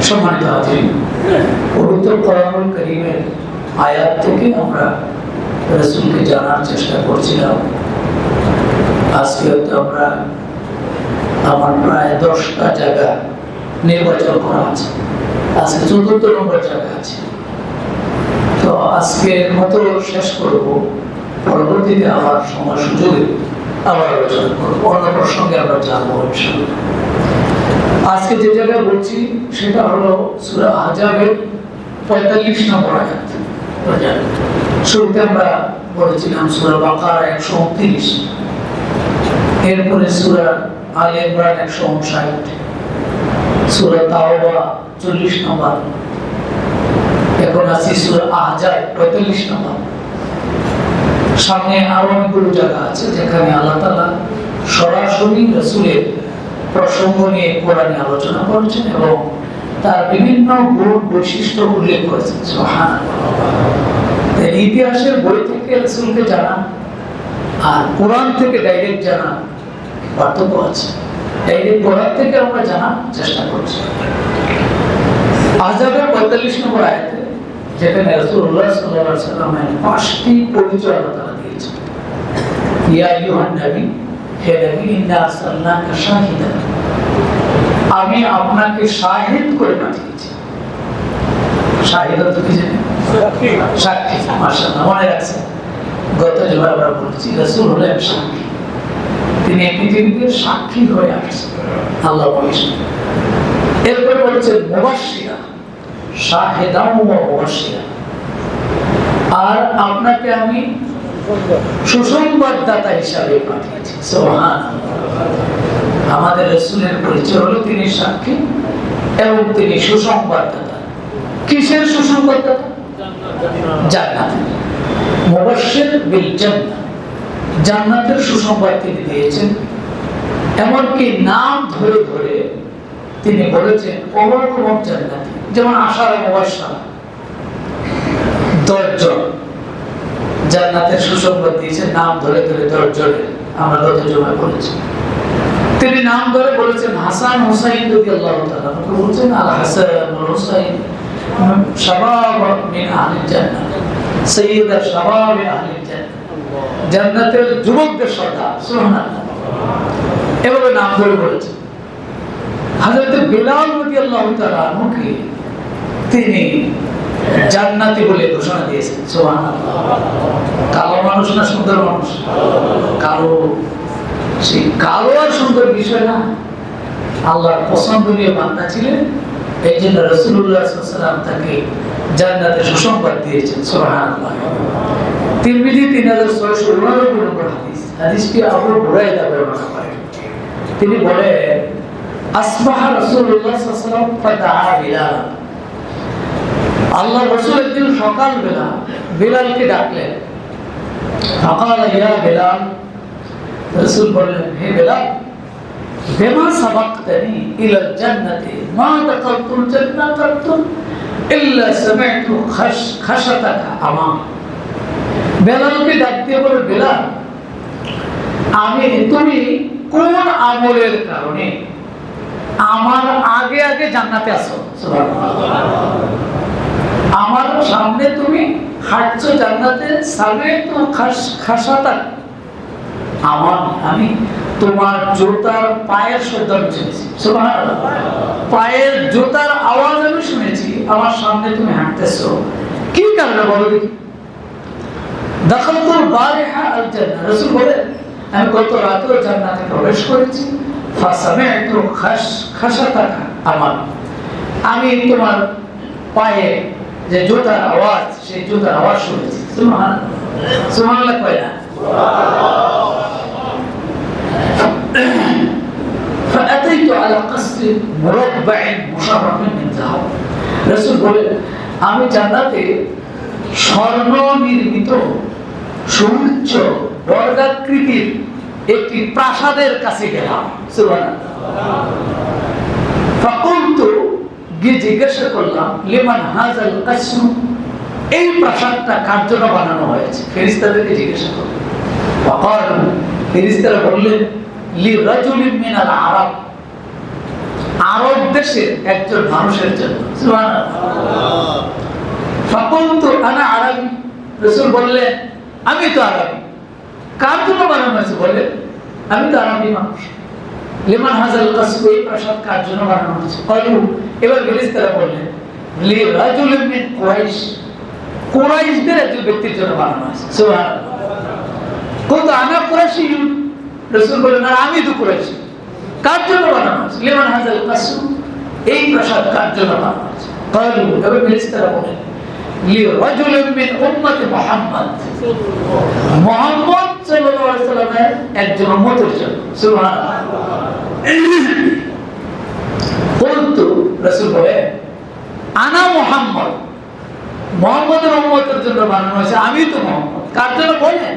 সম্মানিত হাজির, পবিত্র কোরআনুল কারীমের আয়াত থেকে আমরা রাসূলকে জানার চেষ্টা করছিলাম। আজকে হয়তো আমরা আমার প্রায় 10টা জায়গা নির্বাচন করা আছে, আজকে 14 নম্বর জায়গা আছে। তো আজকের মতো শেষ করব, পরবর্তীতে আবার সময় সুযোগে আবার আলোচনা করবো, অন্য প্রসঙ্গে আমরা জানবো ইনশাআল্লাহ। আজকে যে জায়গায় বলছি সেটা হলো সূরা আহজাবের 45 নম্বর আয়াত। শুরুতে আমরা বলেছিলাম সূরা বাকারা 129, এরপরে সূরা আলে ইমরান 159, সূরা তাওবা 40 নম্বর, এখন আছি সূরা আহজাব 45 নম্বর। সামনে আরো অনেকগুলো জায়গা আছে যেখানে আল্লাহ তাআলা সরাসরি রাসূলের প্রসঙ্গ নিয়ে কোরআনে আলোচনা করেছেন এবং তার বিভিন্ন গুণ বৈশিষ্ট্য উল্লেখ করেছেন। সুবহানাল্লাহ। ইতিহাসের বই থেকে রাসূলকে জানা আর কোরআন থেকে ডাইরেক্ট জানা পার্থক্য আছে। ডাইরেক্ট কোরআন থেকে আমরা জানার চেষ্টা করছি। আহজাবের 45 নম্বর আয়াতে যেখানে রাসূলুল্লাহ সাল্লাল্লাহু আলাইহি ওয়াসাল্লামের 5টি পরিচয় আল্লাহ তাআলা দিয়েছেন। ইয়া আইয়ুহান নবী, হে নবী, ইন্না আরসালনাকা শাহিদান, আমি আপনাকে শাহিদ করে পাঠিয়েছি। শাহিদ অর্থ কি জানেন? সাক্ষী। মাশাআল্লাহ, মনে রাখছেন। গত জুমায় আমরা বলেছি রাসূল হলেন সাক্ষী, তিনি পৃথিবীতে সাক্ষী হয়ে আসছেন, আল্লাহ বলেছেন। এরপরে বলেছেন মুবাশশিরা, শাহিদান ওয়া মুবাশশিরা, আর আপনাকে আমি সুসংবাদদাতা হিসাবে পাঠিয়েছি। সুবহানাল্লাহ। আমাদের রাসূলের পরিচয় হলো তিনি সাক্ষী এবং তিনি সুসংবাদদাতা। কিসের সুসংবাদদাতা? জান্নাতের। মুবাশশির বিল জান্নাহ, জান্নাতের সুসংবাদ তিনি দিয়েছেন। এমনকি নাম ধরে ধরে তিনি বলেছেন ওয়াবাকুম জান্নাতি, যেমন আশারা মুবাশশারা 10 জন জান্নাতের সুসংবাদ দিয়েছেন, নাম ধরে ধরে 10 জনের আমরা গত জুমায় বলেছি। তিনি নাম ধরে বলেছেন হাসান হুসাইন রাদিয়াল্লাহু তাআলা, বলেছেন আল হাসান ওয়াল হুসাইন শাবাব মিন আহলিল জান্নাহ, সাইয়্যিদা শাবাব আহলিল জান্নাহ, জান্নাতের যুবকদের সর্দার। সুবহানাল্লাহ। এভাবে নাম ধরে বলেছেন। হযরত বিলাল রাদিয়াল্লাহু তাআলা মুখে তিনি জান্নাতি বলে ঘোষণা দিয়েছেন। সুবহানাল্লাহ। কালো মানুষ না সুন্দর মানুষ? কালো। সেই কালো আর সুন্দর বিষয় না, আল্লাহর পছন্দনীয় বান্দা ছিলেন, এই জন্য রাসূলুল্লাহ সাল্লাল্লাহু আলাইহি ওয়াসাল্লাম তাকে জান্নাতের সুসংবাদ দিয়েছেন। সুবহানাল্লাহ। তিরমিজি 3699 নম্বর হাদিস, হাদিসটি আবু হুরায়রা বর্ণনা করেন। তিনি বলেন আসবাহা রাসূলুল্লাহ সাল্লাল্লাহু আলাইহি ওয়াসাল্লাম ফাদাআ বিলাল, আল্লাহ রাসূল একদিন সকালবেলা বিলালকে ডাকলেন। ফাকালা ইয়া বিলাল, রাসূল বললেন হে বিলাল, বিমা সাবাকতানি ইলাল জান্নাতি মা দাখালতুল জান্নাতা ইল্লা সামি'তু খাশাতাকা আমাম। বিলালকে ডাক দিয়ে বলে বিলাল, তুমি কোন আমলের কারণে আমার আগে আগে জান্নাতে আসো? সুবহানাল্লাহ। আমার সামনে তুমি হাঁটছো জান্নাতে, সামি'তু খাশাতাকা, আমি তোমার জুতার পায়ের শব্দ শুনেছি। সুবহানাল্লাহ। পায়ের জুতার আওয়াজ আমি শুনেছি, আমার সামনে তুমি হাঁটতেছো, কি কারণে বলো দেখি? দাখালতুল বারিহা আল জান্নাহ, রাসূল বলেন আমি গত রাতে জান্নাতে প্রবেশ করেছি। ফাসামি'তু খাশাতাকা আমি তোমার পায়ে যে জুতার আওয়াজ, সেই জুতার আওয়াজ শুনেছি। সুবহানাল্লাহ। সুবহানাল্লাহ কয় না? فأتيت على قصر مربع مشرف من ذهب, রাসূল বলেন আমি জান্নাতে স্বর্ণ নির্মিত সুউচ্চ বর্গাকৃতির একটি প্রাসাদের কাছে গেলাম। সুবহানাল্লাহ। ফাকুলতু, গিয়ে জিজ্ঞাসা করলাম লিমান হাযাল কাসর, এই প্রাসাদটা কার জন্য বানানো হয়েছে? ফেরেশতাদেরকে জিজ্ঞাসা করলাম। ফাকালু, ফেরেশতারা বললেন লিরাজুলিন মিনাল আরব, আরব দেশের একজন মানুষের জন্য। সুবহানাল্লাহ। ফাকুলতু আনা আরাবী, রাসূল বললেন আমি তো আরবী। কার জন্য বানানো হয়েছে বলে? আমি তো আরবী মানুষ। লিমান হাযাল কাসব, এই প্রাসাদ কার জন্য বানানো হয়েছে? ক্বালু, এবার ফেরেশতারা বললেন লি রাজুলিন মিন কুরাইশ, কুরাইশদের একজন ব্যক্তির জন্য বানানো হয়েছে। সুবহানাল্লাহ। কত আনা কুরাইশি, রাসূল বললেন আমি তো কুরাইশি। কার জন্য বানানো হয়েছে? লিমান হাযাল কাসব, এই প্রাসাদ কার জন্য বানানো হয়েছে? ক্বালু, এবার ফেরেশতারা বললেন লি রাজুলিন মিন উম্মতি মুহাম্মদ, মুহাম্মদ সাল্লাল্লাহু আলাইহি ওয়াসাল্লামের একজন উম্মতের জন্য। সুবহানাল্লাহ। বলতো রাসূল বলে আনা মুহাম্মদ, মুহাম্মদের উম্মতের জন্য বানানো হয়েছে, আমি তো মুহাম্মদ। কার জন্য বলেন?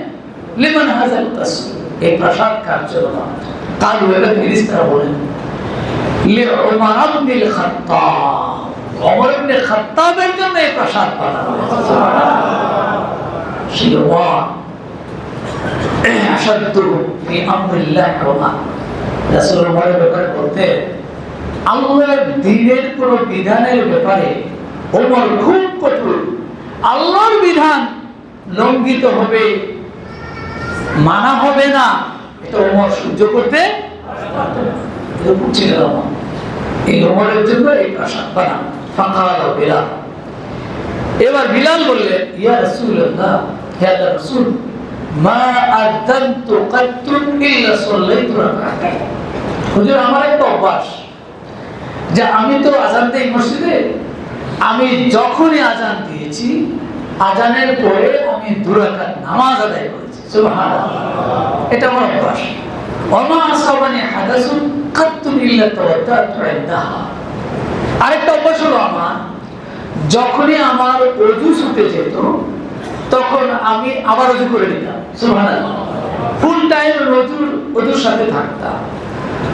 লিমান হাযাল কাসর, এই প্রাসাদ কার জন্য বানানো হয়েছে? কালু, এরা ফেরেশতারা বলেন লি উমর ইবনে খাত্তাব, ওমর ইবনে খাত্তাবের জন্য এই প্রাসাদ বানানো হয়েছে। সুবহানাল্লাহ। আশাদু ফি আমরিল্লাহ ওয়া রাসূল ওমরের ব্যাপারে বলতে আল্লাহর দ্বীনের কোন বিধানের ব্যাপারে ওমর খুব কঠোর। আল্লাহর বিধান লঙ্ঘিত হবে, মানা হবে না, এটা ওমর সহ্য করতে পারতেন না। এরকম ছিল ওমর। এই ওমরের জন্য এই প্রাসাদ বানানো। ফাকাল বিলাল, এবার বিলাল বললেন ইয়া রাসূলুল্লাহ, হে আল্লাহর রাসূল, মা আযানতু কাত্তু ইল্লা সাল্লাইতু রাকাতাইন। হুজুর, আমার একটা অভ্যাস যে আমি তো আযান দেই মসজিদে, আমি যখনই আযান দিয়েছি আযানের পরে আমি 2 রাকাত নামাজ আদায় করেছি। সুবহানাল্লাহ। এটা আমার অভ্যাস। ওমা আসাবানি হাদাসুন কাত্তু ইল্লা তাওয়াত্তাতু ইনদাহা। আরেকটা অভ্যাস হলো আমার, যখনই আমার ওযু ছুটে যেত তখন আমি আবার ওযু করে নিতাম। সুবহানাল্লাহ। ফুল টাইম ওযুর সাথে থাকতাম।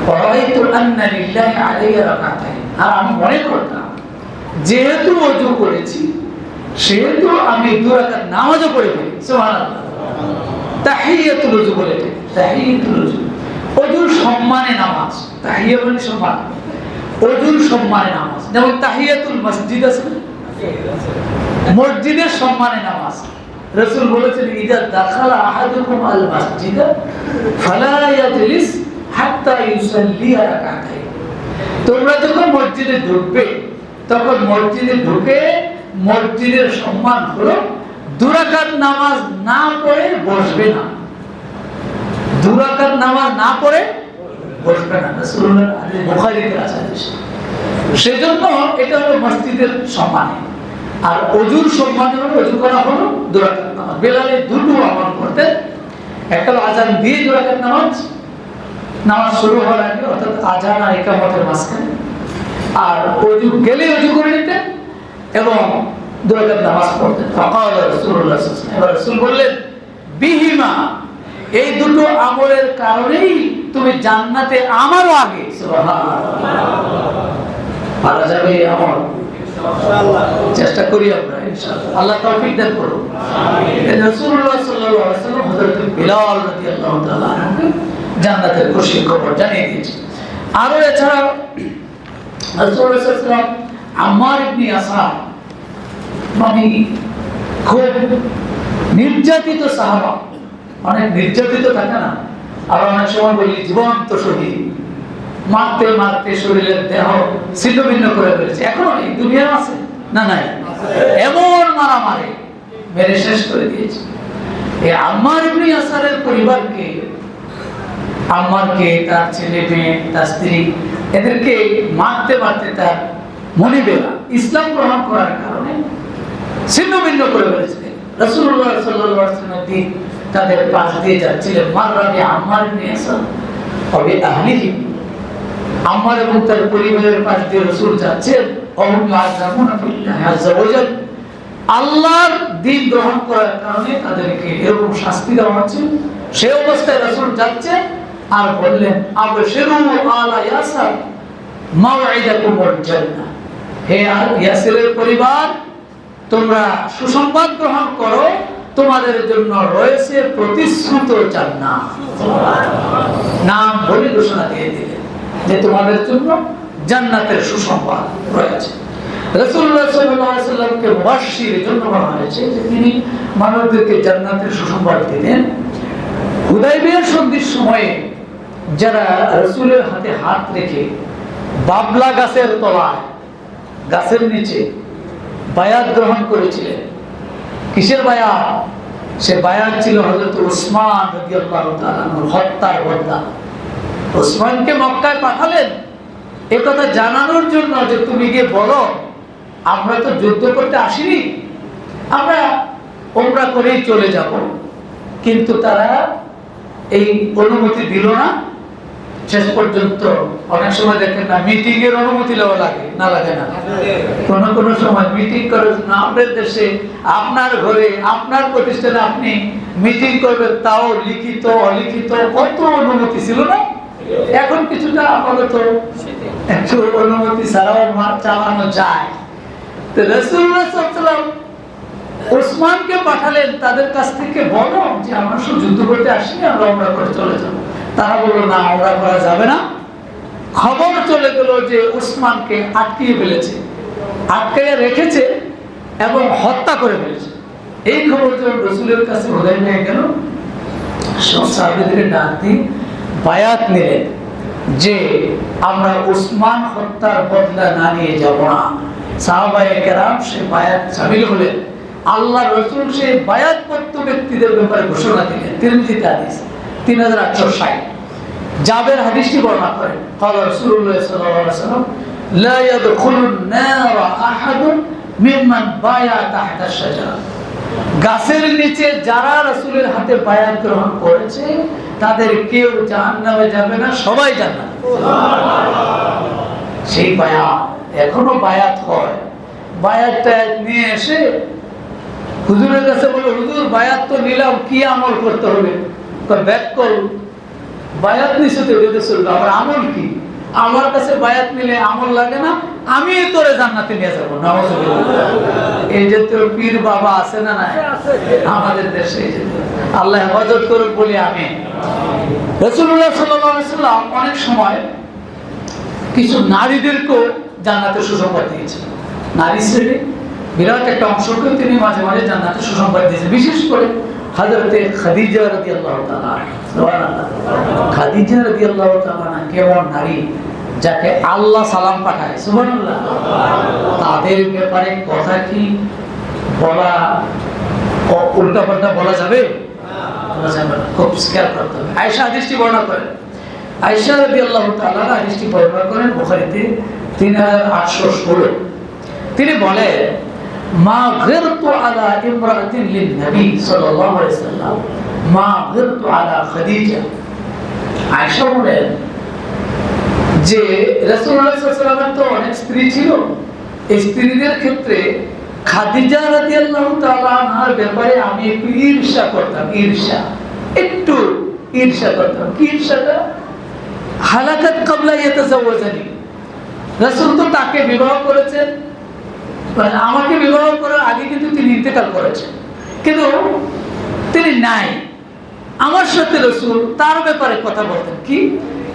ওয়ারাইতু আন্না লিল্লাহি আলাইয়া রাকাতাইন, আর আমি মনে করতাম যেহেতু ওযু করেছি সেহেতু আমি 2 রাকাত নামাজও পড়ে ফেলি। সুবহানাল্লাহ। তাহিয়াতুল ওযু বলে, তাহিয়াতুল ওযু, ওযুর সম্মানে নামাজ। তাহিয়া মানে সম্মান, ওযুর সম্মানে নামাজ। যেমন তাহিয়াতুল মসজিদ আছে, মসজিদের সম্মানে নামাজ। রাসূল বলেছেন ইদা দাখালা আহাদুকুম আল মাসজিদ ফালা ইয়াজলিস হাত্তা ইউসাল্লি রাকাতাইন। তোমরা যখন মসজিদে ঢুকবে তখন মসজিদে ঢুকে মসজিদের সম্মান হলো 2 রাকাত নামাজ না পড়ে বসবে না। 2 রাকাত নামাজ না পড়ে বসবে না। রাসূলুল্লাহ হাদিস বুখারীতে আছে। সেজন্য এটা হলো মসজিদের সম্মানে। আর ওযুর সম্মানে হলো ওযু করা হলো 2 রাকাত নামাজ। বেলালে দুটো আমল করতেন, একটা হলো আযান দিয়ে 2 রাকাত নামাজ, নামাজ শুরু হওয়ার আগে অর্থাৎ আযান আর ইকামতের মাঝখানে, আর ওযু গেলে ওযু করে নিতেন এবং 2 রাকাত নামাজ পড়তেন। ফাকাল রাসূলুল্লাহ সাল্লাল্লাহু আলাইহি ওয়াসাল্লাম, রাসূল বললেন বিহিমা, এই দুটো আমলের কারণেই তুমি জান্নাতে আমারও আগে। সুবহানাল্লাহ। পারা যাবে এই আমল? ইনশাআল্লাহ। চেষ্টা করি আমরা ইনশাআল্লাহ। আল্লাহ তৌফিক দান করুন। আমিন। রাসূলুল্লাহ সাল্লাল্লাহু আলাইহি ওয়াসাল্লাম হযরত বিলাল রাদিয়াল্লাহু তাআলা আনহুকে জান্নাতের খুশির খবর জানিয়ে দিয়েছেন। আরো এছাড়া রাসূলুল্লাহ সাল্লাল্লাহু আলাইহি ওয়াসাল্লাম আম্মার ইবনে ইয়াসার, মানে খুব নির্যাতিত সাহাবা, অনেক নির্যাতিত থাকে না, আর অনেক সময় বলি জীবন্ত শহীদ, মারতে মারতে শরীরের দেহ ছিন্ন ভিন্ন করে ফেলেছে। এখনো এই দুনিয়া আছে না? নাই। এমন মারামারি মেরে শেষ করে দিয়েছে। এই আম্মার ইবনে ইয়াসারের পরিবারকে, আম্মারকে, তার ছেলে মেয়ে, তার স্ত্রী, এদেরকে মারতে মারতে তার মনিবেরা ইসলাম গ্রহণ করার কারণে ছিন্ন ভিন্ন করে ফেলেছে। রাসূলুল্লাহ সাল্লাল্লাহু আলাইহি ওয়াসাল্লাম তাদের পাশ দিয়ে যাচ্ছিলেন। মাররাবি আম্মার ইবনে ইয়াসার ওয়া আহলিহি, আম্মার এবং তার পরিবারের পাশ দিয়ে রাসূল যাচ্ছেন। আল্লাহর দ্বীন গ্রহণ করার কারণে তাদেরকে এরকম শাস্তি দেওয়া হচ্ছে। সেই অবস্থায় রাসূল যাচ্ছেন আর বললেন আবশিরু আলা ইয়াসার মাওইদাকুমুল জান্নাহ, হে ইয়াসিরের পরিবার, তোমরা সুসংবাদ গ্রহণ করো, তোমাদের জন্য রয়েছে প্রতিশ্রুত জান্নাত। নাম বলে ঘোষণা দিয়ে দিলেন যে তোমাদের জন্য জান্নাতের সুসংবাদ রয়েছে। রাসূলুল্লাহ সাল্লাল্লাহু আলাইহি ওয়াসাল্লামকে মুবাশশির এজন্য বলা হয়েছে যে তিনি মানুষদেরকে জান্নাতের সুসংবাদ দিলেন। হুদায়বিয়ার সন্ধির সময়ে যারা রাসূলের হাতে হাত রেখে বাবলা গাছের তলায়, গাছের নিচে বায়াত গ্রহণ করেছিলেন, কিসের বায়াত? সে বায়াত ছিল হযরত উসমান রাদিয়াল্লাহু তাআলা আনহুর হত্যার বদলা। উসমানকে মক্কায় পাঠালেন এই কথা জানানোর জন্য যে তুমি গিয়ে বলো আমরা তো যুদ্ধ করতে আসিনি, আমরা ওমরা করেই চলে যাব। কিন্তু তারা এই অনুমতি দিল না। শেষ পর্যন্ত অনেক সময় দেখেন না মিটিং এর অনুমতি নেওয়া লাগে না, লাগে না? কোন সময় মিটিং করার জন্য আপনার দেশে, আপনার ঘরে, আপনার প্রতিষ্ঠানে আপনি মিটিং করবেন, তাও লিখিত অলিখিত কত অনুমতি ছিল না? এখন কিছুটা আপাতত একটু অনুমতি ছাড়াও চালানো যায়। তো রাসূলুল্লাহ সাল্লাল্লাহু আলাইহি ওয়াসাল্লাম উসমানকে পাঠালেন তাদের কাছ থেকে বলো যে আমরা শুধু যুদ্ধ করতে আসিনি, আমরা ওমরা করে চলে যাব। তারা বলল না, ওমরা করা যাবে না। খবর চলে গেল যে উসমানকে আটকিয়ে ফেলেছে, আটকাইয়া রেখেছে এবং হত্যা করে ফেলেছে। এই খবর যখন রাসূলের কাছে হুদায়বিয়া গেল, সব সাহাবীদের ডাক দিয়ে বায়াত নিলেন যে আমরা উসমান হত্যার বদলা না নিয়ে যাব না। সাহাবায়ে কেরাম সে বায়াত শামিল হলেন। আল্লাহ রাসূল সেই বায়াতপ্রাপ্ত ব্যক্তিদের ব্যাপারে ঘোষণা দিলেন। তিরমিজিতে হাদিস 3860। জাবের হাদিসটি বর্ণনা করেন, قال রাসূলুল্লাহ সাল্লাল্লাহু আলাইহি ওয়াসাল্লাম লা ইয়াদখুলুন নার আহাদুন মিম্মান বায়া তাহতা আশ-শাজারা। গাছের নিচে যারা রাসূলের হাতে বায়াত গ্রহণ করেছে তাদের কেউ জাহান্নামে যাবে না, সবাই জান্নাতে। সুবহানাল্লাহ। সেই বায়াত এখনো বায়াত হয়। বায়াতটা নিয়ে এসে হুজুরের কাছে বলে, হুজুর বায়াত তো নিলাম, কি আমল করতে হবে? ব্যাক কর, বায়াত নিছে তো এটা চলবে, আমার আমল কি? আমার কাছে বায়াত নিলে আমল লাগে না, আমি তোরে জান্নাতে নিয়ে যাবো। নাউযুবিল্লাহ। এই যে তোর পীর বাবা আছে না না আমাদের দেশে, আল্লাহ হেফাজত করুক বলি আমি। রাসূলুল্লাহ সাল্লাল্লাহু আলাইহি ওয়াসাল্লাম অনেক সময় কিছু নারীদেরকেও জান্নাতে সুসংবাদ দিয়েছেন। নারী শ্রেণী বিরাট একটা অংশকে তিনি মাঝে মাঝে জান্নাতে সুসংবাদ দিয়েছেন। বিশেষ করে হযরতে খাদিজা রাদিয়াল্লাহু তাআলা, সুবহানাল্লাহ। খাদিজা রাদিয়াল্লাহু তাআলা কেমন নারী, যাকে আল্লাহ সালাম পাঠায়, সুবহানাল্লাহ। তাদের ব্যাপারে কথা কি বলা, উল্টাপাল্টা বলা যাবে? বলা যাবে না, খুব খেয়াল করতে হবে। আয়েশা হাদিসটি বর্ণনা করেন। আয়েশা রাদিয়াল্লাহু তাআলা হাদিসটি বর্ণনা করেন বুখারীতে 3816। তিনি বলেন, মা গিরতু আলা ইমরাতিন লিন নবী সাল্লাল্লাহু আলাইহি ওয়াসাল্লাম মা গিরতু আলা খাদিজা। আয়েশা বলেন যে রাসূলুল্লাহ সাল্লাল্লাহু আলাইহি ওয়াসাল্লামের তো অনেক স্ত্রী ছিল, এই স্ত্রীদের ক্ষেত্রে খাদিজা রাদিয়াল্লাহু তাআলা আনহার ব্যাপারে আমি একটু ঈর্ষা করতাম। একটু ঈর্ষা করতাম। কি ঈর্ষাটা? হালাকাত ক্বাবলা ইয়াতাজাওয়াজানি। রাসূল তো তাকে বিবাহ করেছেন, আমাকে বিবাহ করার আগে কিন্তু তিনি ইন্তেকাল করেছেন, কিন্তু তিনি নাই। আমার সাথে রাসূল তার ব্যাপারে কথা বলতেন। কি?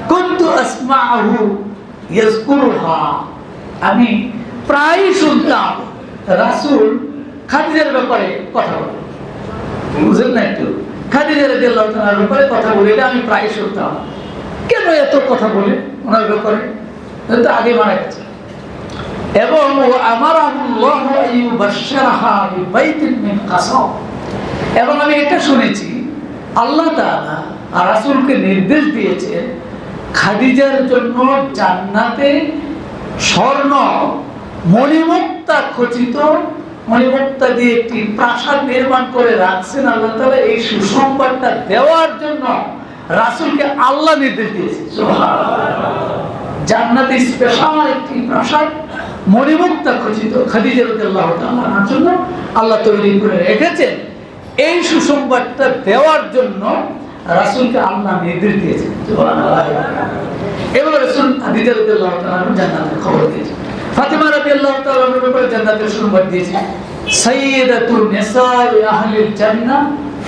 কুনতু আসমাহু ইয়াজকুরুহা। আমি প্রায় শুনতাম রাসূল খাদিজার ব্যাপারে কথা বলেন। বুঝলেন না? একটু খাদিজা রাদিয়াল্লাহু তাআলার ব্যাপারে কথা বলে, এটা আমি প্রায় শুনতাম। কেন এত কথা বলে ওনার ব্যাপারে? তো আগে মারা গেছে। এবং আমারাহুল্লাহু আইয়ুবাশশিরাহা বিবাইতিন মিন কাসাব। এবং আমি এটা শুনেছি আল্লাহ তাআলা রাসূলকে নির্দেশ দিয়েছেন খাদিজার জন্য জান্নাতে স্বর্ণ মণিমুক্তা খচিত, মণিমুক্তা দিয়ে একটি প্রাসাদ নির্মাণ করে রাখছেন আল্লাহ তাআলা। এই সুসংবাদটা দেওয়ার জন্য রাসূলকে আল্লাহ নির্দেশ দিয়েছেন। সুবহানাল্লাহ। জান্নাতে স্পেশাল একটি প্রাসাদ মণিমুক্তা খচিত খাদিজা রাদিয়াল্লাহু তাআলার জন্য আল্লাহ তৈরি করে রেখেছেন। এই সুসংবাদটা দেওয়ার জন্য রাসূলকে আল্লাহ নির্দেশ দিয়েছেন। সুবহানাল্লাহ। এবার রাসূল খাদিজা রাদিয়াল্লাহু তাআলা জান্নাতের খবর দিয়েছেন। ফাতিমা রাদিয়াল্লাহু তাআলার ব্যাপারে জান্নাতের সুসংবাদ দিয়েছেন। সাইয়্যিদাতুন নিসাই আহলিল জান্নাহ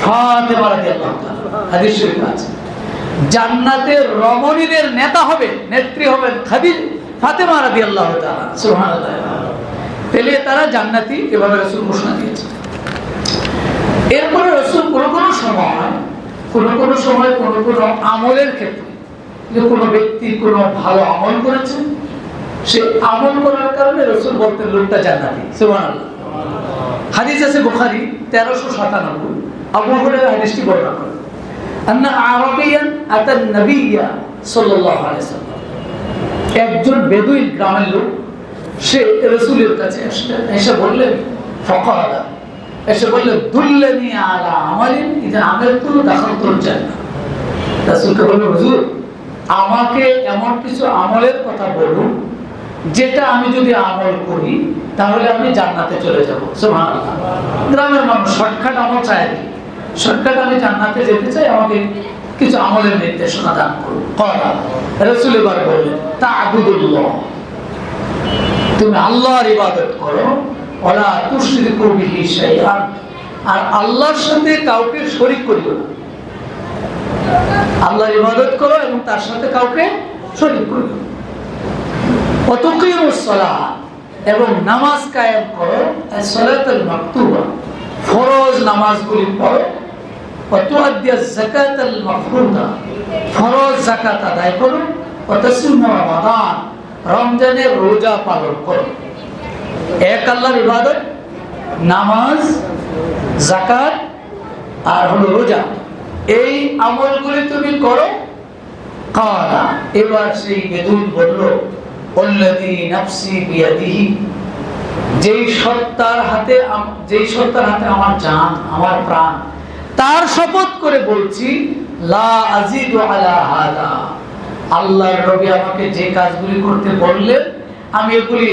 ফাতিমা রাদিয়াল্লাহু তাআলা, হাদিস শরীফে আছে। জান্নাতের রমণীদের নেতা হবে, নেত্রী হবেন ফাতেমা রাদিয়াল্লাহু তাআলা, সুবহানাল্লাহ। তাহলে তারা জান্নাতি, এভাবে রাসূল ঘোষণা দিয়েছেন। এরপরে রাসূল কোন কোন সময় কোন কোন আমলের ক্ষেত্রে, যে কোনো ব্যক্তি কোনো ভালো আমল করেছেন, সে আমল করার কারণে রাসূল বলতেন লোকটা জান্নাতি, সুবহানাল্লাহ। হাদিস আছে বুখারী 1397, আবু হুরায়রা হাদিসটি বর্ণনা করেন, আন্না আরাবিয়ান আতা নবিয়্যা সাল্লাল্লাহু আলাইহি ওয়াসাল্লাম, একজন বেদুইন গ্রামের লোক, সে রাসূলের কাছে এসে বললেন, ফাকালা, এসে বললেন, দুল্লানি আলা আমালিন ইযা আমালতু দাখালতুল জান্নাহ। রাসূলকে বললেন, হুজুর, আমাকে এমন কিছু আমলের কথা বলুন যেটা আমি যদি আমল করি তাহলে আমি জান্নাতে চলে যাব, সুবহানাল্লাহ। গ্রামের মানুষ শর্টকাট আমল চায়, শর্টকাট আমি জান্নাতে যেতে চাই, আমাকে কিছু আমলের নির্দেশনা দান করুন। রাসূল এবার বললেন, তা'বুদুল্লাহ, তুমি আল্লাহর ইবাদত করো, ওয়ালা তুশরিকু বিহি শাইআন, আর আল্লাহর সাথে কাউকে শরীক করিও না। আল্লাহর ইবাদত করো এবং তার সাথে কাউকে শরীক করিও না। ওয়া তুকিমুস সালাহ, এবং নামাজ কায়েম করো, as-সালাতুল মাকতুবা, ফরজ নামাজগুলি পড়ো, ওয়া তুআদ্দিয়াজ যাকাতাল মাফরুদা, ফরজ যাকাত আদায় করো, ওয়া তাসুমু রমাদান, রমজানের রোজা পালন করো। এক আল্লাহর ইবাদত, নামাজ, যাকাত আর হলো রোজা, এই আমলগুলি তুমি করো। কালা, এবার সেই বেদুইন বলল, ওয়াল্লাযী নাফসি বিয়াদিহি, যেই সত্তার হাতে আমার জান, আমার প্রাণ, তার শপথ করে বলছি, লা আজিদু আলা হাদা, আল্লাহর নবী আমাকে যে কাজগুলি করতে বললেন আমি এগুলি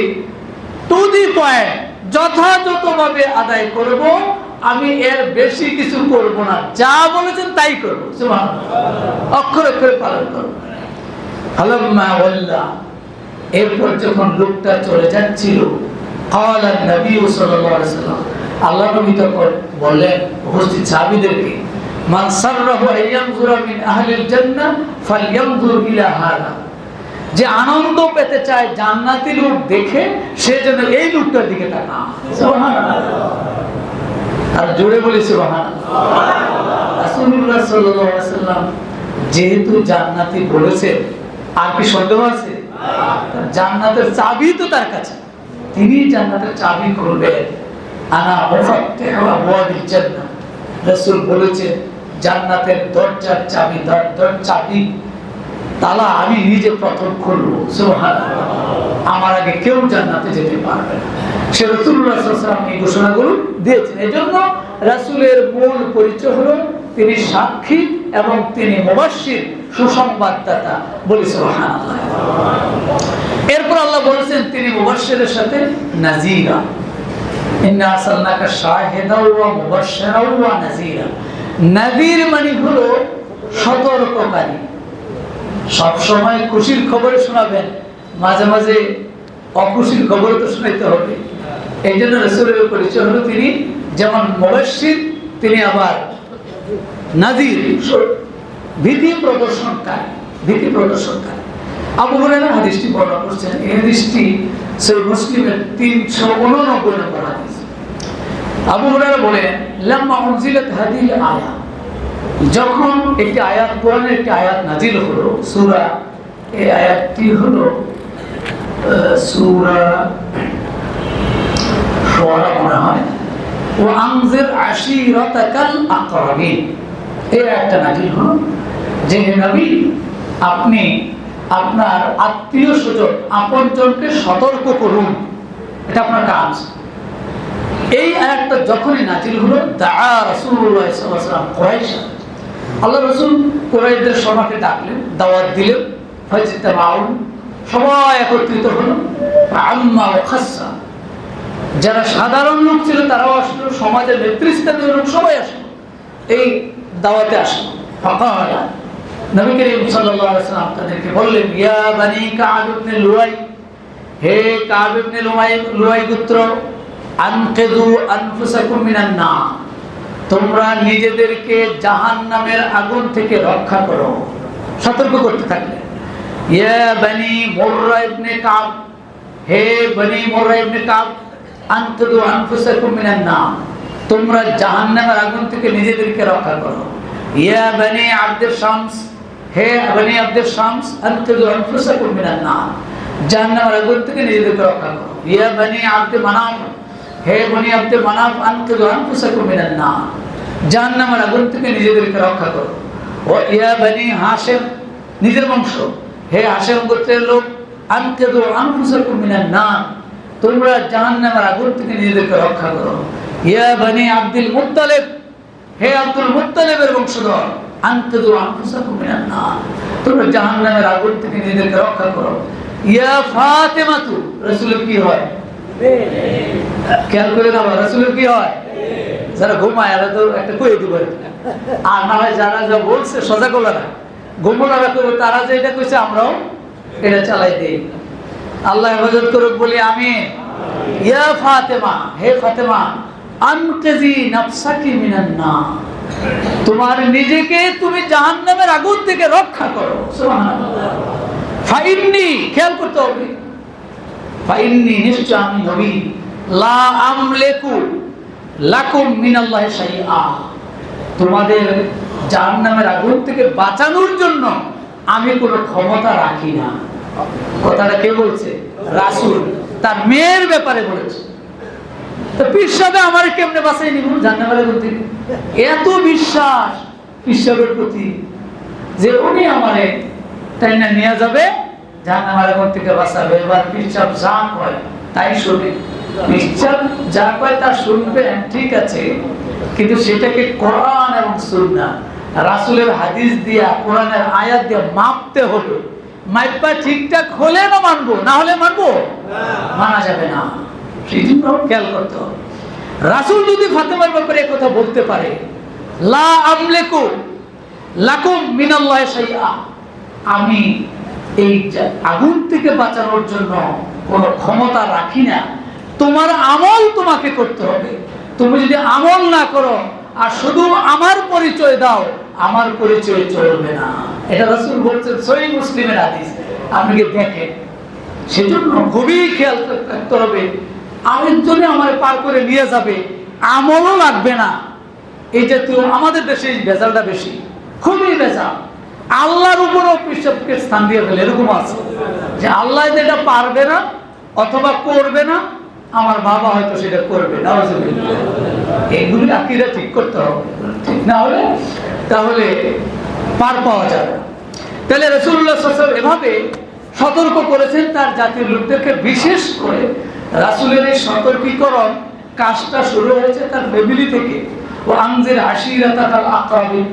টু দি পয়েন্ট যথাযথভাবে আদায় করব, আমি এর বেশি কিছু করব না, যা বলেছেন তাই করব, সুবহানাল্লাহ, অক্ষরে অক্ষরে পালন করব। ফালাম্মা ওয়াল্লা, এরপর যখন লোকটা চলে যাচ্ছিল, ক্বালা নবী সাল্লাল্লাহু আলাইহি ওয়াসাল্লাম, আল্লাহ নবী তখন বললেন উপস্থিত সাহাবীদেরকে, মান সাররাহু আইয়ানজুরা মিন আহলিল জান্নাহ ফালইয়ানজুর ইলা হাদা, যে আনন্দ পেতে চায় জান্নাতি লোক দেখে, সে যেন এই লোকটার দিকে তাকায়, সুবহানাল্লাহ। আর জোরে বলি সুবহানাল্লাহ। রাসূলুল্লাহ সাল্লাল্লাহু আলাইহি ওয়াসাল্লাম যেহেতু জান্নাতি বলেছে, আর কি সন্দেহ আছে? জান্নাতের চাবি তো তার কাছে, তিনি জান্নাতের চাবি খুলবেন। আনা মুফাত্তিহু আবওয়াবিল জান্নাহ, রাসূল বলেছেন জান্নাতের দরজার চাবি, চাবি তালা আমি নিজে প্রথম খুলব, সুবহানাল্লাহ। আমার আগে কেউ জান্নাতে যেতে পারবে না। সে রাসূলুল্লাহ সাল্লাল্লাহু আলাইহি ওয়াসাল্লাম এই ঘোষণাগুলো দিয়েছেন। এজন্য রাসূলের মূল পরিচয় হলো তিনি সাক্ষী এবং তিনি মুবাশশির, সুসংবাদদাতা, বলি সুবহানাল্লাহ। এরপর আল্লাহ বলেছেন তিনি মুবাশশিরের সাথে নাযীরা, ইন্না আরসালনাকা শাহিদাও ওয়া মুবাশশিরাও ওয়া নাযীরা। নাযীর মানে হলো সতর্ককারী, সব সময় খুশির খবর শোনাবেন, মাঝে মাঝে অখুশির খবর তো শোনাইতে হবে। এই জন্য রাসূলের পরিচয় হলো তিনি যেমন মুবাশশির, তিনি আবার নাযীর, ভীতি প্রদর্শনকারী। আবু হুরায়রা হাদিসটি বর্ণনা করছেন, এই হাদিসটি সহিহ মুসলিমের 389 নম্বর হাদিস। আবু হুরায়রা বলেন, লাম্মা উনজিলাত হাদিহিল আয়া, যখন একটি আয়াত, কোরআনের একটি আয়াত নাজিল হলো, সূরা, এই আয়াতটি হলো সূরা শুআরা মনে হয়, ওয়া আনজির আশীরাতাকাল আকরাবিন, এই আয়াতটা নাজিল হলো যে হে নবী, আপনি আপনার আত্মীয় স্বজন, আপনজনকে সতর্ক করুন, এটা আপনার কাজ। এই আয়াতটা যখনই নাজিল হলো, দাআ রাসূলুল্লাহ সাল্লাল্লাহু আলাইহি ওয়াসাল্লাম কুরাইশ, আল্লাহ রাসূল কুরাইশদের সভাকে ডাকলেন, দাওয়াত দিলেন, ফাজতামাউ, সবাই একত্রিত হলো, আম্মা ওয়া খাসসা, যারা সাধারণ লোক ছিল তারাও আসলো, সমাজের নেতৃস্থানীয় লোক সবাই আসলো, এই দাওয়াতে আসলো। ফাকালা, নবী করিম সাল্লাল্লাহু আলাইহি ওয়াসাল্লাম তাদেরকে বললেন, ইয়া বানি কাব ইবনে লুয়াই, হে কাব ইবনে লুয়াই গোত্র, আনকিযু আনফুসাকুম মিনান নার, তোমরা নিজেদেরকে জাহান্নামের আগুন থেকে রক্ষা করো, সতর্ক করতে থাকলেন। ইয়া বনি মুররা ইবনে কাব, হে বনি মুররা ইবনে কাব, আনতুদু আনফুসাকুম মিনান নার, তোমরা জাহান্নামের আগুন থেকে নিজেদেরকে রক্ষা করো। ইয়া বনি আব্দুল শামস, হে বনি আব্দুল শামস, আনতুদু আনফুসাকুম মিনান নার, জাহান্নামের আগুন থেকে নিজেদেরকে রক্ষা করো। ইয়া বনি আব্দুল মানাফ, হে বনি আব্দুল মানাফ, আনতুদু আনফুসাকুম মিনান নার, জাহান্নামের আগুন থেকে নিজেদেরকে রক্ষা করো। ও ইয়া বনি হাশিম, নিজের বংশ, হে হাশিম গোত্রের লোক, আনতুদু আনফুসাকুম মিনান নার, তোমরা জাহান্নামের আগুন থেকে নিজেদেরকে রক্ষা করো। ইয়া বনি আব্দুল মুত্তালিব, হে আব্দুল মুত্তালিবের বংশধর, আনতুদু আনফুসাকুম মিনান নার, তোমরা জাহান্নামের আগুন থেকে নিজেদেরকে রক্ষা করো। ইয়া ফাতিমাতু, রাসূলের কি হয়? খেয়াল করে না, রাসূলের কি হয়? যারা ঘুমায় এরা তো একটা কয়ে দিব, আর না হয় যারা যা বলছে সজাগ হলো না, ঘুমোলারা করবো, তারা যে এটা কইছে আমরাও এটা চালাই দিই। আল্লাহ হেফাজত করুক বলি আমি। ইয়া ফাতেমা, হে ফাতেমা, আনকিজি নাফসাকি মিনান নার, তোমার নিজেকে তুমি জাহান্নামের আগুন থেকে রক্ষা করো। সুবহানাল্লাহ। ফাইন্নি, খেয়াল করতে হবে, ফাইন্নি, নিশ্চয় আমি নবী, লা আমলিকু লাকুম মিনাল্লাহি শাইআ, তোমাদের জাহান্নামের আগুন থেকে বাঁচানোর জন্য আমি কোনো ক্ষমতা রাখি না। কথাটা কে বলছে? রাসূল তার মেয়ের ব্যাপারে বলেছে। তো পীর সাহেব আমার কেমনে বাঁচাই নিব জাহান্নামের আগুন থেকে? এত বিশ্বাস পীর সাহেবের প্রতি যে উনি আমারে তাই না নিয়ে যাবে, জাহান্নামের আগুন থেকে বাঁচাবে। এবার পীর সাহেব যা কয় তাই শুনে, পীর সাহেব যা কয় তা শুনবেন, ঠিক আছে, কিন্তু সেটাকে কোরআন এবং সুন্নাহ, রাসূলের হাদিস দিয়া, কোরআনের আয়াত দিয়ে মাপতে হবে। মাইপা ঠিকঠাক হলে না মানবো, না হলে মানবো না, মানা যাবে না। সেই জন্য খেয়াল করতে হবে। রাসূল যদি ফাতেমার ব্যাপারে কথা বলতে পারে, লা আমলিকু লাকুম মিনাল্লাহি শাইআ, আমি এই আগুন থেকে বাঁচানোর জন্য কোনো ক্ষমতা রাখি না, তোমার আমল তোমাকে করতে হবে। তুমি যদি আমল না করো আর শুধু আমার পরিচয় দাও, আমার পরিচয় চলবে না। এটা রাসূল বলছেন, সহিহ মুসলিমের হাদিস, আপনি কি দেখেন। সেজন্য খুবই খেয়াল রাখতে হবে, আরেকজনে আমার পার করে নিয়ে যাবে, আমলও লাগবে না। এই জাতীয় আমাদের দেশে ভেজালটা বেশি, খুবই ভেজাল। আল্লাহর উপরও পিছকে স্থান দিয়ে ফেলে, এরকম আছে যে আল্লাহ এটা পারবে না অথবা করবে না, আমার বাবা হয়তো সেটা করবে। এগুলি আকীদা ঠিক করতে হবে, ঠিক না হলে তাহলে পার পাওয়া যাবে। তাহলে রাসূলুল্লাহ সাল্লাল্লাহু আলাইহি ওয়াসাল্লাম এভাবে সতর্ক করেছেন তার জাতির লোকদেরকে। বিশেষ করে রাসূলের এই সতর্কীকরণ কাজটা শুরু হয়েছে তার ফ্যামিলি থেকে। ও আনজির আশিরাতাকাল আকরাবিন,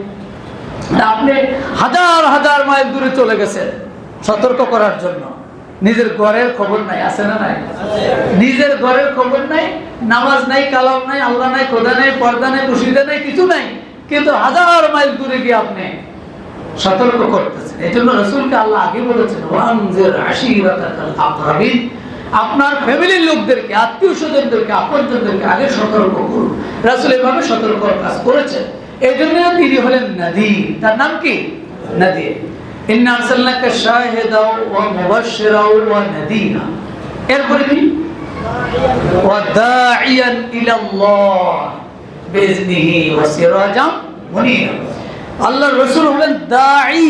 আপনি হাজার হাজার মাইল দূরে চলে গেছেন সতর্ক করার জন্য, নিজের ঘরের খবর নাই, আছে না নাই? নিজের ঘরের খবর নাই, নামাজ নাই, কালাম নাই, আল্লাহ নাই, খোদা নাই, পর্দা নাই, মুশরিদা নাই, কিছু নাই, কিন্তু হাজার মাইল দূরে গিয়ে আপনি সতর্ক করতেছেন। এই জন্য রাসূলকে আল্লাহ আগে বলেছেন, ওয়ানজির আশিরাতাকাল আকরাবিন, আপনার ফ্যামিলির লোকদেরকে, আত্মীয় স্বজনদেরকে, আপনজনদেরকে আগে সতর্ক করুন। রাসূল এভাবে সতর্ক কাজ করেছেন। এই জন্য তিনি হলেন নাযীর। তার নাম কি? নাযীর। ইন্না আরসালনাকা শাহিদাও ওয়া মুবাশশিরাও ওয়া নাযীরা। এরপরে কি? ওয়া দাঈয়ান ইলাল্লাহ বিইজনিহি ওয়া সিরাজাম মুনীরা। আল্লাহর রাসূল হলেন দাঈ,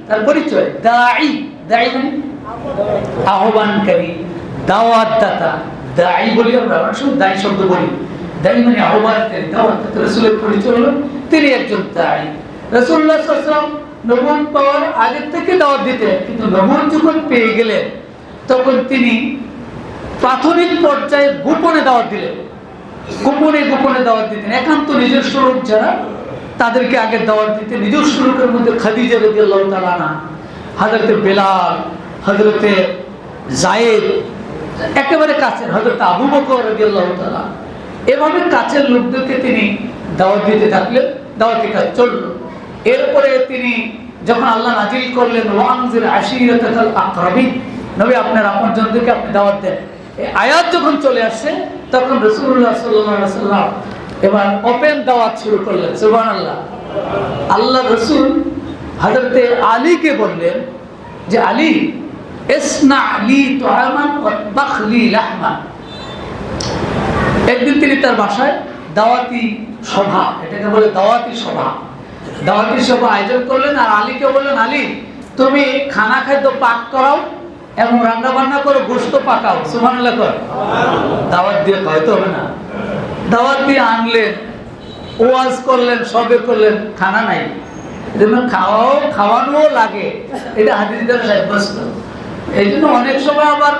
তার পরিচয় দাঈ। দাঈ মানে আহ্বানকারী, দাওয়াতদাতা। দাঈ বলি আমরা, শুধু দাঈ শব্দ বলি, দাঈ মানে আহ্বানকারী, দাওয়াতদাতা। রাসূলের পরিচয় হলো তিনি একজন দাঈ। রাসূলুল্লাহ সাল্লাল্লাহু আলাইহি ওয়াসাল্লাম নবুয়ত পাওয়ার আগে থেকে দাওয়াত দিতেন, কিন্তু নবুয়ত যখন পেয়ে গেলেন তখন তিনি প্রাথমিক পর্যায়ে গোপনে দাওয়াত দিলেন। গোপনে গোপনে দাওয়াত দিতেন। একান্ত নিজস্ব লোক যারা, তাদেরকে আগে দাওয়াত দিতেন। নিজস্ব লোকের মধ্যে খাদিজা রাদিয়াল্লাহু তাআলা আনহা, হযরতে বেলাল, হযরতে যায়েদ, একেবারে কাছের হযরত আবু বকর রাদিয়াল্লাহু তাআলা, এভাবে কাছের লোকদেরকে তিনি দাওয়াত দিতে থাকলেন। দাওয়াতি কাজ চলল। এরপরে তিনি যখন আল্লাহ নাজিল করলেন, ওয়ানজির আশিরাতাকাল আকরাবিন, নবী আপনার আপনজনদেরকে আপনি দাওয়াত দেন, এই আয়াত যখন চলে আসে তখন রাসূলুল্লাহ সাল্লাল্লাহু আলাইহি ওয়াসাল্লাম এবার ওপেন দাওয়াত শুরু করলেন। সুবহানাল্লাহ। আল্লাহ রাসূল হযরতে আলীকে বললেন যে আলী ইসনা লি তুআমান ওয়া বাখলি লাহমান। একদিন তিনি তার বাসায় দাওয়াতি সভা, এটাকে বলে দাওয়াতি সভা, দাওয়াতি সভা আয়োজন করলেন। আর আলীকে বললেন, আলী তুমি খানা খাদ্য পাক করাও এবং রান্না বান্না করে গোশত পাকাও। সুবহানাল্লাহ কর। দাওয়াত দিয়ে হয়তো হবে না, দাওয়াত দিয়ে আনলেন, ওয়াজ করলেন, সবে করলেন, খানা নাই। এজন্য খাওয়ানো লাগে, এটা হাদিস দ্বারা সাব্যস্ত। এই জন্য অনেক সময় আবার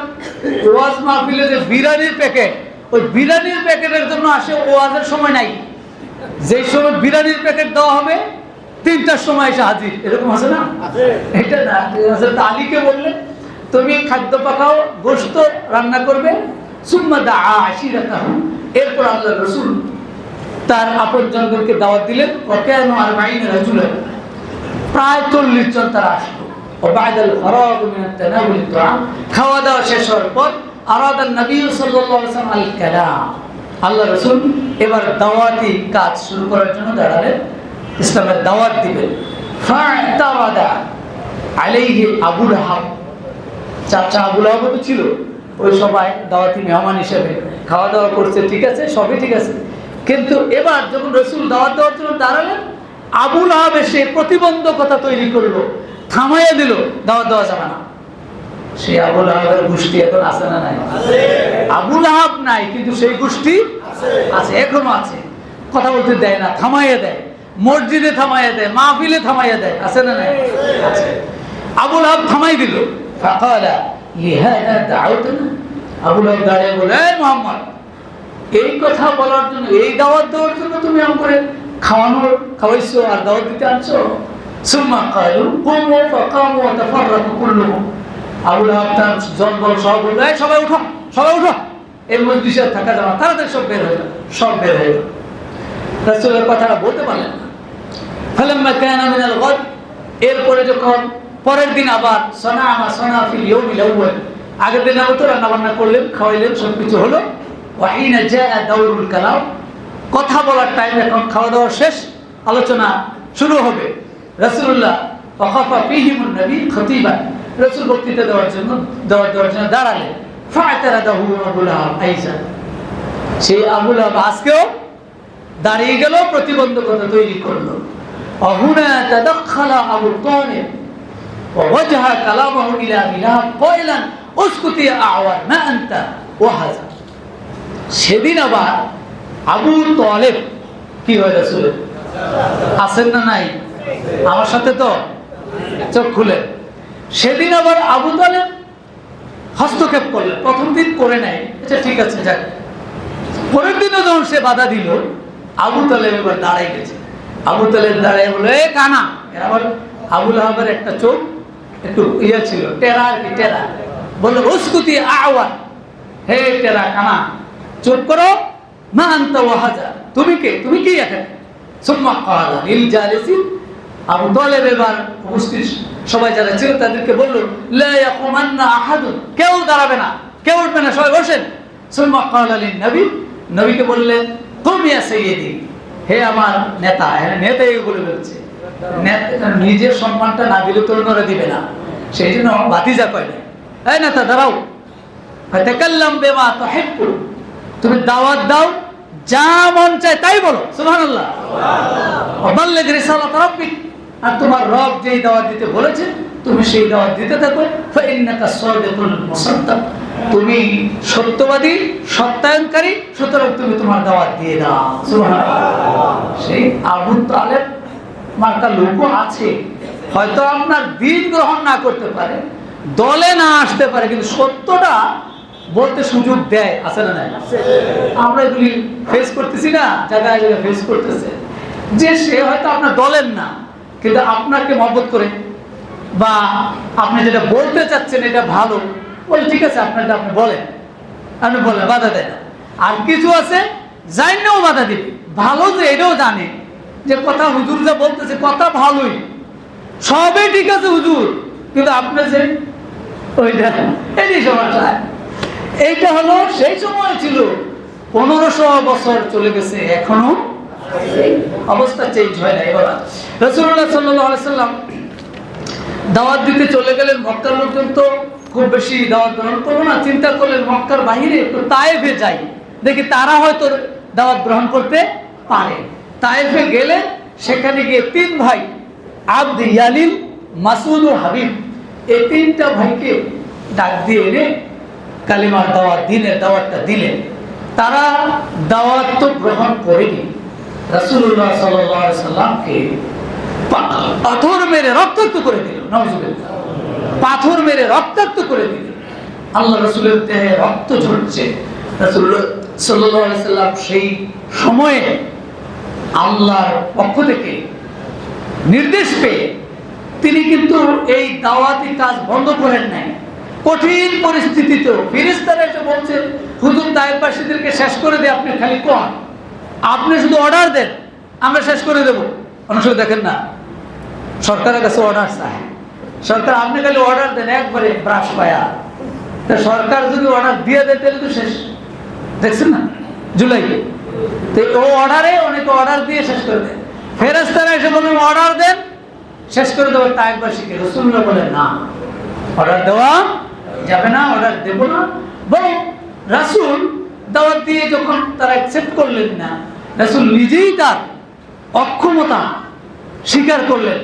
ওয়াজ মাহফিলে যে বিরিয়ানির প্যাকেট, ওই বিরিয়ানির প্যাকেটের জন্য আসে, ওয়াজের সময় নাই। যেই সময় বিরিয়ানির প্যাকেট দেওয়া হবে 3টার সময় এসে হাজির, এরকম আছে না? এটা না, আলীকে বললেন তুমি খাদ্য পাকাও, গোশত রান্না করবে। সুম্মা দাআ আশিরাতাহু, এরপর আল্লাহর রাসূল তার আপনজনদেরকে দাওয়াত দিলেন। ওয়াকানু 40 রাজুলান, প্রায় 40 জন তারা আসলো। ওয়াবাদাল ফারাগ মিন আত-তানাউল তুআম, খাওয়া দাওয়া শেষ হওয়ার পর আরাদান নবী সাল্লাল্লাহু আলাইহি ওয়াসাল্লাম আল কালাম, আল্লাহ রাসূল এবার দাওয়াতি কাজ শুরু করার জন্য দাঁড়ালেন, ইসলামের দাওয়াত দিবেন। ফা'তারাদা আলাইহি আবু লাহাব, চাচা আবু লাহাব তো ছিল ওই সবাই দাওয়াতি মেহমান হিসেবে, খাওয়া দাওয়া করছে, ঠিক আছে, সবই ঠিক আছে। কিন্তু এবার যখন রাসূল দাওয়াত দেওয়ার জন্য দাঁড়ালেন, আবু লাহাব এসে প্রতিবন্ধকতা তৈরি করলো, থামাইয়া দিল, দাওয়াত দেওয়া যাবে না। সেই আবু লাহাবের গোষ্ঠী এখন আছে না নাই? আবু লাহাব নাই, কিন্তু সেই গোষ্ঠী আছে, এখনো আছে। কথা বলতে দেয় না, থামাইয়া দেয়, মসজিদে থামাইয়া দেয়, মাহফিলে থামাইয়া দেয়, আছে না নাই? আছে। আবু লাহাব থামাই দিল। ফাকালা লিহাদা দাউতনা, আবু লাহাব দাঁড়িয়ে বলে, এই মুহাম্মদ, এই কথা বলার জন্য, এই দাওয়াত দেওয়ার জন্য তুমি আমাকে খাওয়াইছো আর দাওয়াত দিতে আনছো? সুম্মা ক্বালু কুমু ফাকামু ওয়া তাফাররাকু কুল্লুহুম, আবু লাহাব তার জনবল সব বলল, এই সবাই উঠো, সবাই উঠো, এই মজলিসে থাকা যাবে না, তাড়াতাড়ি সব বের হয়ে গেল, সব বের হয়ে গেল। রাসূলের কথাটা বলতে পারলেন না। ফালাম্মা কানা মিনাল গাদ, এরপরে যখন পরের দিন আবার সানাআ সানা ফিল ইয়াউমিল আউয়াল, আগের দিন আবার তো রান্না বান্না করলেন, খাওয়াইলেন, সবকিছু হলো। ওয়া হিনা জাআ দাউরুল কালাম, কথা বলার টাইম, এখন খাওয়া দাওয়া শেষ, আলোচনা শুরু হবে। রাসূলুল্লাহ ওয়াকাফা ফীহিমুন নবী খতীবান, রাসূল বক্তৃতা দেওয়ার জন্য দাঁড়ালেন। ফা'তারাদাহু আবু লাহাব আইসা, সেই আবু লাহাব আজকেও দাঁড়িয়ে গেল, প্রতিবন্ধকতা তৈরি করলো। অহুনা তাদাখালা আবু তালিব ওয়া ওয়াজহা কালামাহু ইলা বিলাব কাইলান উসকুতি আওয়ার মা আনতা ওয়া হাযা। সেদিন আবার আবু তালেব কি হয়, রাসূলের আছেন না নাই? আমার সাথে তো চোখ খুলে। সেদিন আবার আবু তালেব হস্তক্ষেপ করলেন। প্রথম দিন করে নাই, আচ্ছা ঠিক আছে, যাক। পরের দিনও যখন সে বাধা দিল, আবু তালেব এবার দাঁড়াই গেছে। আবু তালেব দাঁড়াই বলে, এ কানা। আবার আবু লাহাবের একটা চোখ একটু ছিল, টেরা আর কি, টেরা। বললো উসকুতি আওয়ার, হে টেরা কানা, চুপ করো। মা আনতা ওয়া হাযা, তুমি কে, তুমি কি এখানে? সুম্মা ক্বালা লিল জালিসিন, আবু তালেব এবার উপস্থিত সবাই যারা ছিল তাদেরকে বলল, লা ইয়াকুমান্না আহাদুন, কেউ দাঁড়াবে না, কেউ উঠবে না, সবাই বসেন। সুম্মা ক্বালা লিন নবী, নবীকে বললেন, কুম ইয়া সাইয়্যিদি, হে আমার নেতা। নেতা এই বলে বলছে, নিজের সম্মানটা না দিলে তো অন্যরা দিবে না, সেই জন্য ভাতিজা কয় না, এই নেতা দাঁড়াও। ফাতাকাল্লাম বিমা তুহিব্বু, তুমি দাওয়াত দাও, যা মন চায় তাই বলো, সুবহানাল্লাহ। ওয়া বাল্লিগ রিসালাত রাব্বিক, আর তোমার রব যেই দাওয়াত দিতে বলেছে তুমি সেই দাওয়াত দিতে থাকো। ফাইন্নাকা সাদিকুল মুসাদ্দাক, তুমি সত্যবাদী, সত্যায়নকারী, সুতরাং তুমি তোমার দাওয়াত দিয়ে দাও, সুবহানাল্লাহ। সেই আবু তালেব মার্কা লোকও আছে, হয়তো আপনার দিন গ্রহণ না করতে পারে, দলে না আসতে পারে, কিন্তু সত্যটা বলতে সুযোগ দেয়, আছে না নাই? আমরা এগুলি ফেস করতেছি না, জায়গায় জায়গায় ফেস করতেছে, যে সে হয়তো আপনার দলের না, কিন্তু আপনাকে মহব্বত করে, বা আপনি যেটা বলতে চাচ্ছেন এটা ভালো, বলে ঠিক আছে আপনারটা আপনি বলেন, বাধা দেয় না। আর কিছু আছে জানেও বাধা দিবে, ভালো যে এটাও জানে যে কথা হুজুর যা বলতেছে কথা ভালোই, সবই ঠিক আছে হুজুর, কিন্তু আপনি যে ওইটা, এটাই সমস্যা। এইটা হলো সেই সময় ছিল, 1500 বছর চলে গেছে, এখনো অবস্থা চেঞ্জ হয় না। এবার রাসূলুল্লাহ সাল্লাল্লাহু আলাইহি সাল্লাম দাওয়াত দিতে চলে গেলেন। মক্কার লোকজন তো খুব বেশি দাওয়াত গ্রহণ করবো না, চিন্তা করলেন মক্কার বাহিরে একটু তায়েফে যাই, দেখি তারা হয়তো দাওয়াত গ্রহণ করতে পারে। তায়েফে গেলে সেখানে গিয়ে 3 ভাই আব্দ, ইয়ালিল, মাসুদ ও হাবিব, এই 3টা ভাইকে ডাক দিয়ে এনে কালিমার দাওয়াত, দ্বীনের দাওয়াতটা দিলেন। তারা দাওয়াত তো গ্রহণ করেনি, রাসূলুল্লাহ সাল্লাল্লাহু আলাইহি সাল্লামকে পাথর মেরে রক্তাক্ত করে দিল। নাউযুবিল্লাহ, পাথর মেরে রক্তাক্ত করে দিল। আল্লাহ রাসূলের দেহে রক্ত ঝরছে। রাসূলুল্লাহ সাল্লাল্লাহু আলাইহি সাল্লাম সেই সময়ে আল্লাহর পক্ষ থেকে নির্দেশ পেয়ে তিনি কিন্তু এই দাওয়াতি কাজ বন্ধ করেন নাই। কঠিন পরিস্থিতিতেও ফেরেশতারা এসে বলছে, হুজুর তায়েফবাসীদেরকে শেষ করে দিয়ে আপনি খালি কোন, আপনি শুধু অর্ডার দেন, আমরা শেষ করে দেব। অনেক সময় দেখেন না, সরকারের কাছে অর্ডার চায়, সরকার আপনি খালি অর্ডার দেন একবারে ব্রাশ পায়া, সরকার যদি অর্ডার দিয়ে দেয় তাহলে তো শেষ। দেখছেন না জুলাই, তো ও অর্ডারে অনেকে অর্ডার দিয়ে শেষ করে দেন। ফেরেশতারা এসে বলেন অর্ডার দেন, শেষ করে দেবো তায়েফবাসীকে। রাসূলুল্লাহ বলেন না, অর্ডার দেওয়া যাবে না, অর্ডার দেব না। বরং রাসূল দাওয়াত দিয়ে যখন তারা অ্যাকসেপ্ট করলেন না, রাসূল নিজেই তার অক্ষমতা স্বীকার করলেন।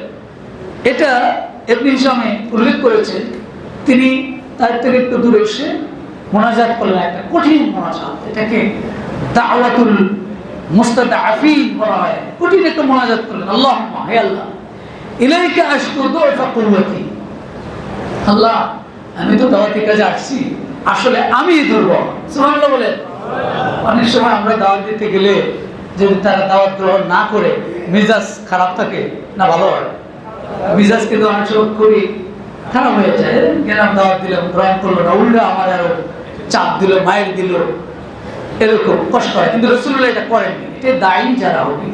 এটা ইবনে হিশামে উল্লেখ করেছেন। তিনি তার থেকে একটু দূরে এসে মোনাজাত করলেন, একটা কঠিন মোনাজাত, এটাকে দাওয়াতুল মুস্তাদআফিন বলা হয়। কঠিন একটা মোনাজাত করলেন, আল্লাহুম্মা, হে আল্লাহ, ইলাইকা আশকু দু'ফা কুওয়াতি, আল্লাহ আমি তো দাওয়াতের কাজে আসছি, আসলে আমি দুর্বল। সুবহানাল্লাহ বলেন। অনেক সময় আমরা দাওয়াত দিতে গেলে যদি তারা দাওয়াত গ্রহণ না করে মেজাজ খারাপ থাকে না, ভালো হয় মেজাজ কিন্তু অনেক সময় খুবই খারাপ হয়ে যায়। গেলাম দাওয়াত দিলাম, গ্রহণ করলো না, উল্টা আমার আরো চাপ দিল, মাইর দিল, এরকম কষ্ট হয়। কিন্তু রাসূলুল্লাহ এটা করেননি। এটা দায়ী যারা হবে,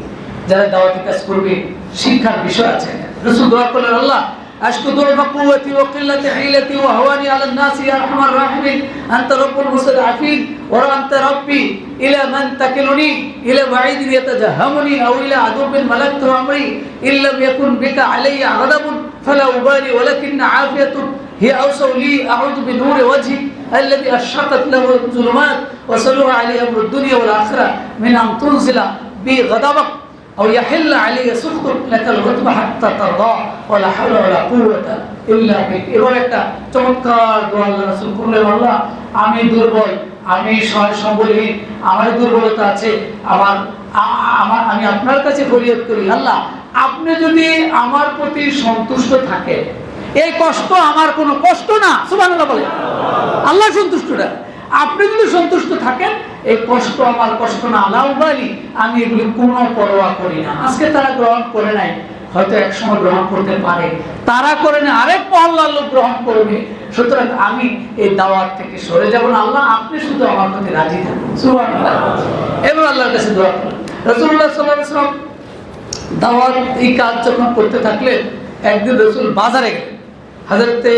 যারা দাওয়াতি কাজ করবে, শিক্ষার বিষয় আছে। রাসূল দোয়া করলেন, আল্লাহ আশকু দু'ফা কুওয়াতি ওয়া কিল্লাতি হিলাতি ওয়া হাওয়ানি আলা الناس ইয়া আরহামার রাহিমিন আনতা রাব্বুল মুস্তাদআফিন ওয়া আনতা রাব্বি ইলা মান তাকিলুনি ইলা বাঈদিন ইয়াতাজাহামুনি আও ইলা আদুবিন মালাকতু আমরি ইল্লাম ইয়াকুন বিকা আলাইয়া গাদাবুন ফালা উবালি ওয়ালাকিন আফিয়াতুন হিয়া আওসাউ লি আউযু বিনূরি ওয়াজহি الذي أشرقت له الظلمات وصلوا عليه أمر الدنيا والآخرة من أن تنزل بي غضبك أو يحل علي سخطك لك الغضب حتى ترضى ولا حول ولا قوة إلا بك। এবার একটা চমৎকার দোয়া আল্লাহ রাসূল করলেন, আল্লাহ আমি দুর্বল, আমি সম্বলহীন, আমার দুর্বলতা আছে, আমি আপনার কাছে ফরিয়াদ করি, আল্লাহ আপনি যদি আমার প্রতি সন্তুষ্ট থাকেন, এই কষ্ট আমার কোনো কষ্ট না। সুবহানাল্লাহ বলেন। আল্লাহ সন্তুষ্ট না, আপনি যদি সন্তুষ্ট থাকেন, এই কষ্ট আমার কষ্ট না। আল্লাহ বলি আমি এগুলি কোনো পরোয়া করি না। আজকে তারা গ্রহণ করে নাই, হয়তো এক সময় গ্রহণ করতে পারে, তারা করে না, আরেক মহল্লার লোক গ্রহণ করবে। সুতরাং আমি এই দাওয়াত থেকে সরে যাব না, আল্লাহ আপনি শুধু আমার প্রতি রাজি থাকুন। সুবহানাল্লাহ। এবার আল্লাহর কাছে দোয়া করলেন। রাসূলুল্লাহ সাল্লাল্লাহু আলাইহি ওয়াসাল্লাম দাওয়াত এই কাজ যখন করতে থাকলেন, একদিন রাসূল বাজারে গেলেন। হযরতে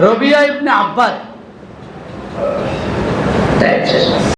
রবিয়া ইবনে আব্বাদ